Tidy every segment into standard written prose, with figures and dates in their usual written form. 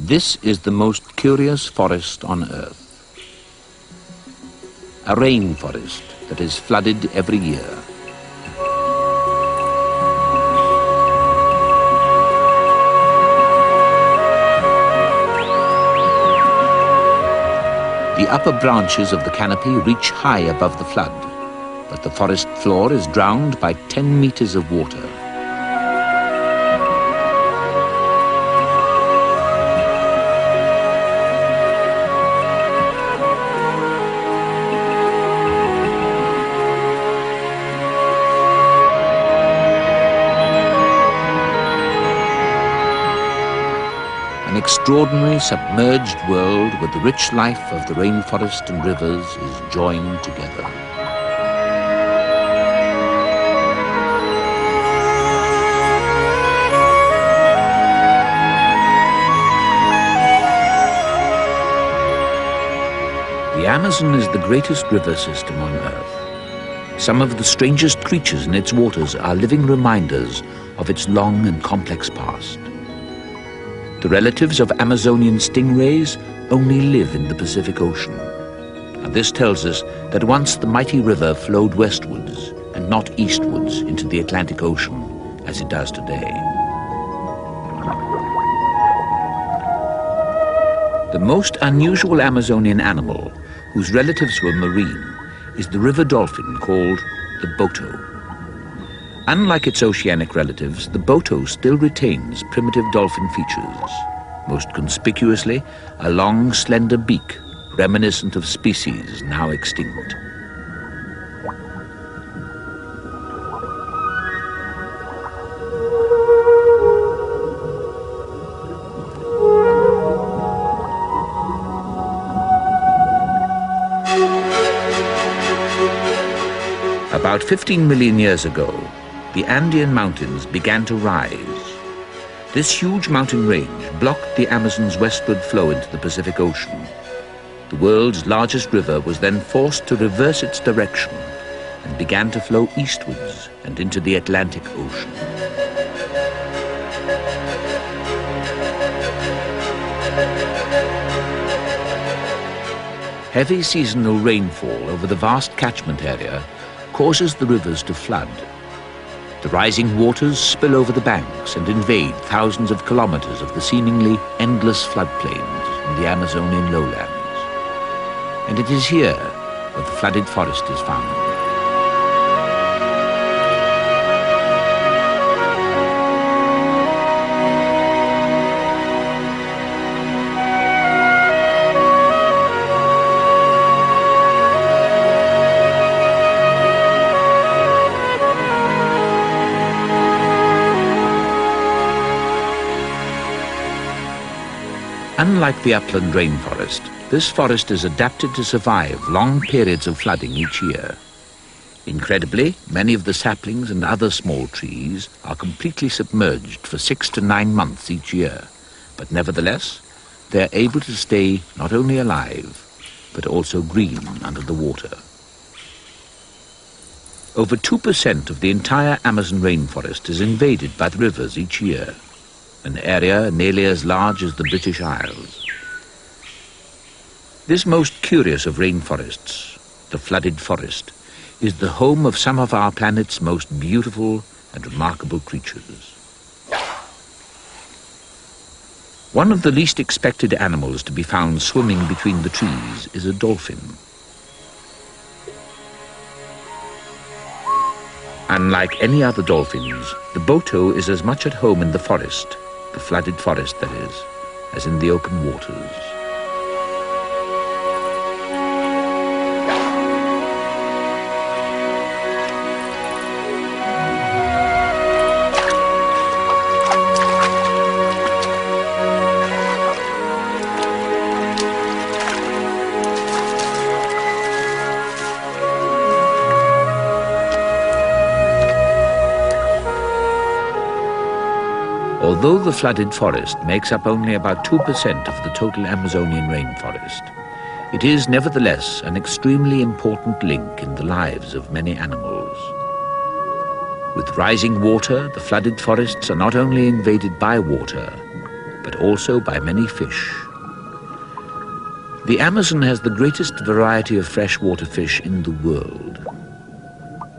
This is the most curious forest on Earth. A rainforest that is flooded every year. The upper branches of the canopy reach high above the flood, but the forest floor is drowned by 10 meters of water. An extraordinary submerged world where the rich life of the rainforest and rivers is joined together. The Amazon is the greatest river system on Earth. Some of the strangest creatures in its waters are living reminders of its long and complex past. The relatives of Amazonian stingrays only live in the Pacific Ocean. And this tells us that once the mighty river flowed westwards and not eastwards into the Atlantic Ocean, as it does today. The most unusual Amazonian animal, whose relatives were marine, is the river dolphin called the boto. Unlike its oceanic relatives, the boto still retains primitive dolphin features, most conspicuously a long, slender beak reminiscent of species now extinct. About 15 million years ago, the Andean mountains began to rise. This huge mountain range blocked the Amazon's westward flow into the Pacific Ocean. The world's largest river was then forced to reverse its direction and began to flow eastwards and into the Atlantic Ocean. Heavy seasonal rainfall over the vast catchment area causes the rivers to flood. The rising waters spill over the banks and invade thousands of kilometers of the seemingly endless floodplains in the Amazonian lowlands. And it is here where the flooded forest is found. Unlike the upland rainforest, this forest is adapted to survive long periods of flooding each year. Incredibly, many of the saplings and other small trees are completely submerged for 6 to 9 months each year, but nevertheless, they are able to stay not only alive, but also green under the water. Over 2% of the entire Amazon rainforest is invaded by the rivers each year, an area nearly as large as the British Isles. This most curious of rainforests, the flooded forest, is the home of some of our planet's most beautiful and remarkable creatures. One of the least expected animals to be found swimming between the trees is a dolphin. Unlike any other dolphins, the boto is as much at home in the forest, the flooded forest that is, as in the open waters. Although the flooded forest makes up only about 2% of the total Amazonian rainforest, it is nevertheless an extremely important link in the lives of many animals. With rising water, the flooded forests are not only invaded by water, but but also by many fish. The Amazon has the greatest variety of freshwater fish in the world.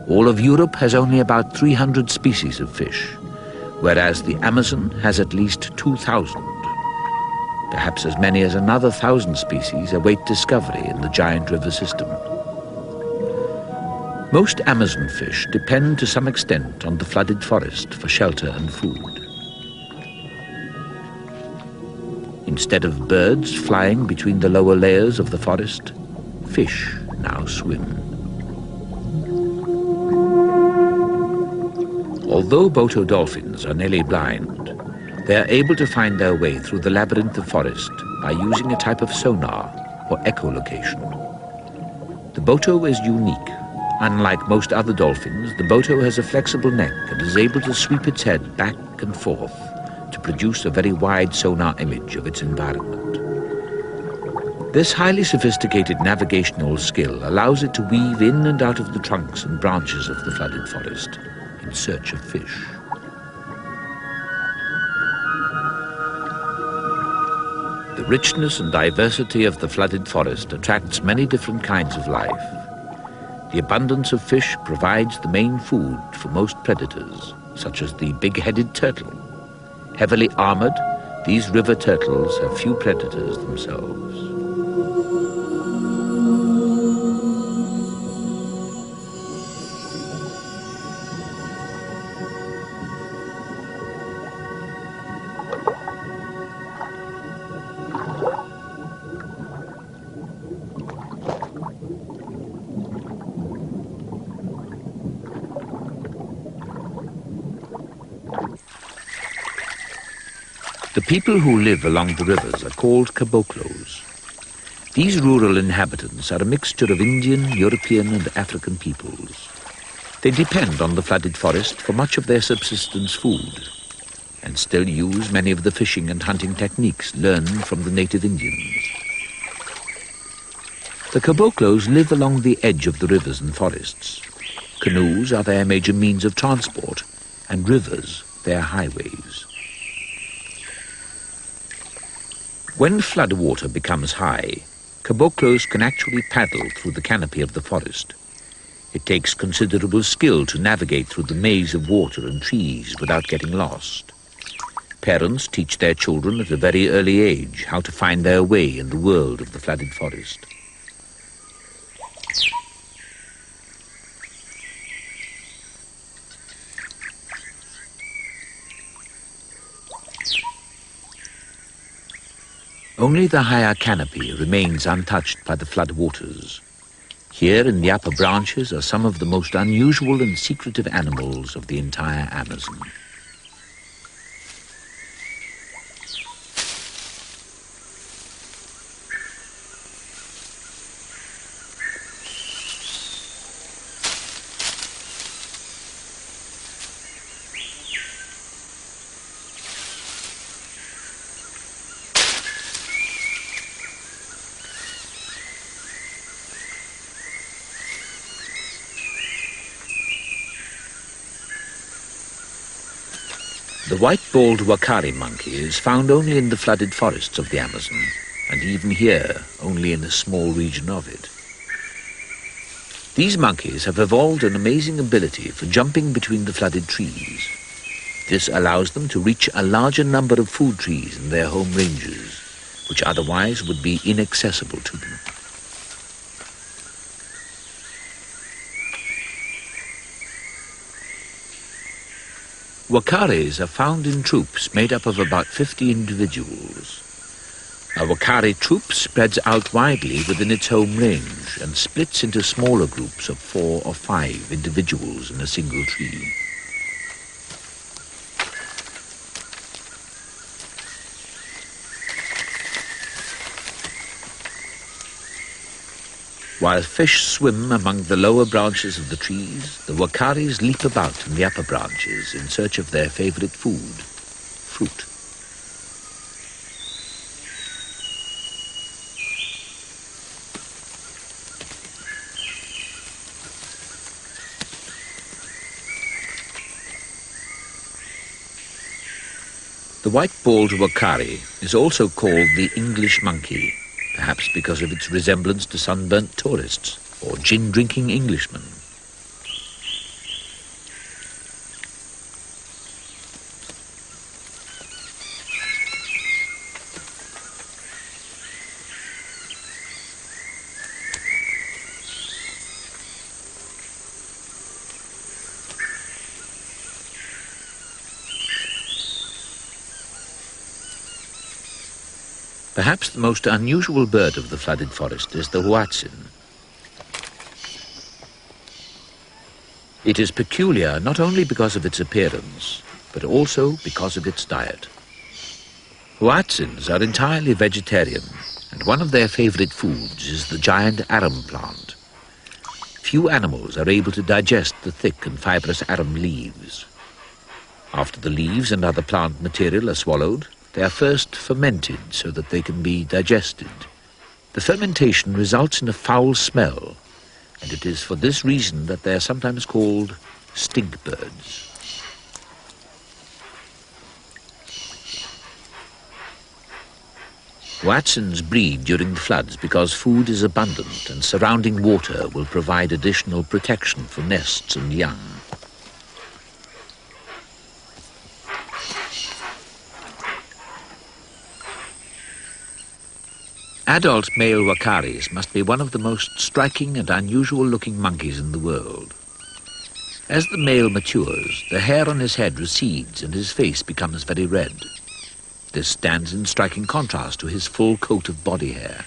All of Europe has only about 300 species of fish, whereas the Amazon has at least 2,000. Perhaps as many as another 1,000 species await discovery in the giant river system. Most Amazon fish depend to some extent on the flooded forest for shelter and food. Instead of birds flying between the lower layers of the forest, fish now swim. Although Boto dolphins are nearly blind, they are able to find their way through the labyrinth of forest by using a type of sonar or echolocation. The Boto is unique. Unlike most other dolphins, the Boto has a flexible neck and is able to sweep its head back and forth to produce a very wide sonar image of its environment. This highly sophisticated navigational skill allows it to weave in and out of the trunks and branches of the flooded forest in search of fish. The richness and diversity of the flooded forest attracts many different kinds of life. The abundance of fish provides the main food for most predators, such as the big-headed turtle. Heavily armored, these river turtles have few predators themselves. The people who live along the rivers are called caboclos. These rural inhabitants are a mixture of Indian, European and African peoples. They depend on the flooded forest for much of their subsistence food and still use many of the fishing and hunting techniques learned from the native Indians. The caboclos live along the edge of the rivers and forests. Canoes are their major means of transport and rivers their highways. When floodwater becomes high, caboclos can actually paddle through the canopy of the forest. It takes considerable skill to navigate through the maze of water and trees without getting lost. Parents teach their children at a very early age how to find their way in the world of the flooded forest. Only the higher canopy remains untouched by the flood waters. Here in the upper branches are some of the most unusual and secretive animals of the entire Amazon. The white-balled wakari monkey is found only in the flooded forests of the Amazon, and even here, only in a small region of it. These monkeys have evolved an amazing ability for jumping between the flooded trees. This allows them to reach a larger number of food trees in their home ranges, which otherwise would be inaccessible to them. Wakaris are found in troops made up of about 50 individuals. A wakari troop spreads out widely within its home range and splits into smaller groups of 4 or 5 individuals in a single tree. While fish swim among the lower branches of the trees, the wakaris leap about in the upper branches in search of their favorite food, fruit. The white-balled wakari is also called the English monkey, perhaps because of its resemblance to sunburnt tourists or gin-drinking Englishmen. Perhaps the most unusual bird of the flooded forest is the huatzin. It is peculiar not only because of its appearance, but also because of its diet. Huatzins are entirely vegetarian, and one of their favorite foods is the giant arum plant. Few animals are able to digest the thick and fibrous arum leaves. After the leaves and other plant material are swallowed, they are first fermented so that they can be digested. The fermentation results in a foul smell, and it is for this reason that they are sometimes called stink birds. Huatzins breed during the floods because food is abundant and surrounding water will provide additional protection for nests and young. Adult male wakaris must be one of the most striking and unusual-looking monkeys in the world. As the male matures, the hair on his head recedes and his face becomes very red. This stands in striking contrast to his full coat of body hair.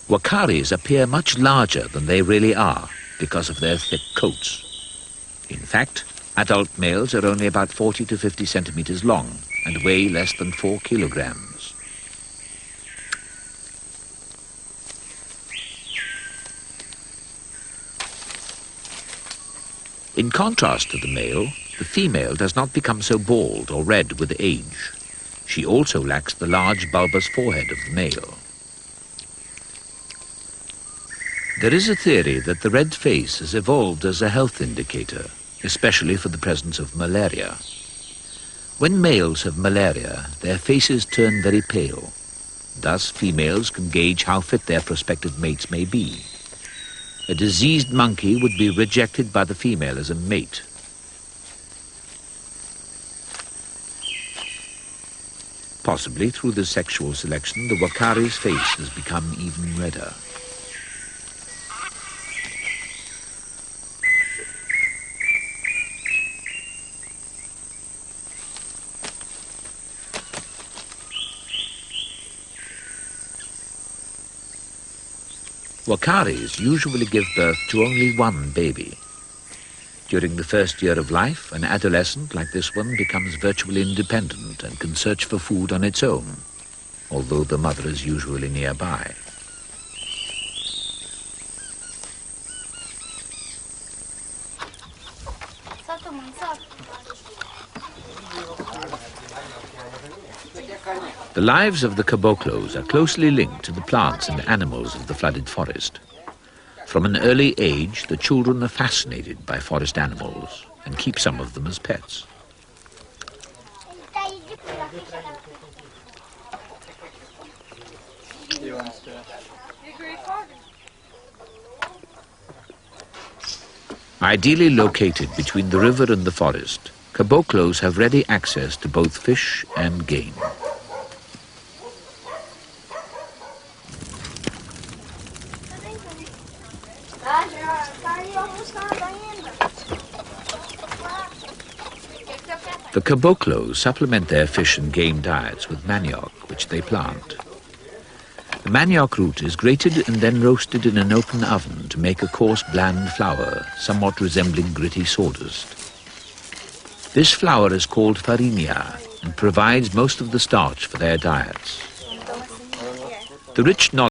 Wakaris appear much larger than they really are, because of their thick coats. In fact, adult males are only about 40 to 50 centimeters long and weigh less than 4 kilograms. In contrast to the male, the female does not become so bald or red with age. She also lacks the large bulbous forehead of the male. There is a theory that the red face has evolved as a health indicator, especially for the presence of malaria. When males have malaria, their faces turn very pale. Thus, females can gauge how fit their prospective mates may be. A diseased monkey would be rejected by the female as a mate. Possibly through this sexual selection, the wakari's face has become even redder. Wakaris usually give birth to only one baby. During the first year of life, an adolescent like this one becomes virtually independent and can search for food on its own, although the mother is usually nearby. The lives of the caboclos are closely linked to the plants and animals of the flooded forest. From an early age, the children are fascinated by forest animals and keep some of them as pets. Ideally located between the river and the forest, caboclos have ready access to both fish and game. The caboclos supplement their fish and game diets with manioc, which they plant. The manioc root is grated and then roasted in an open oven to make a coarse, bland flour, somewhat resembling gritty sawdust. This flour is called farinha and provides most of the starch for their diets. The rich knowledge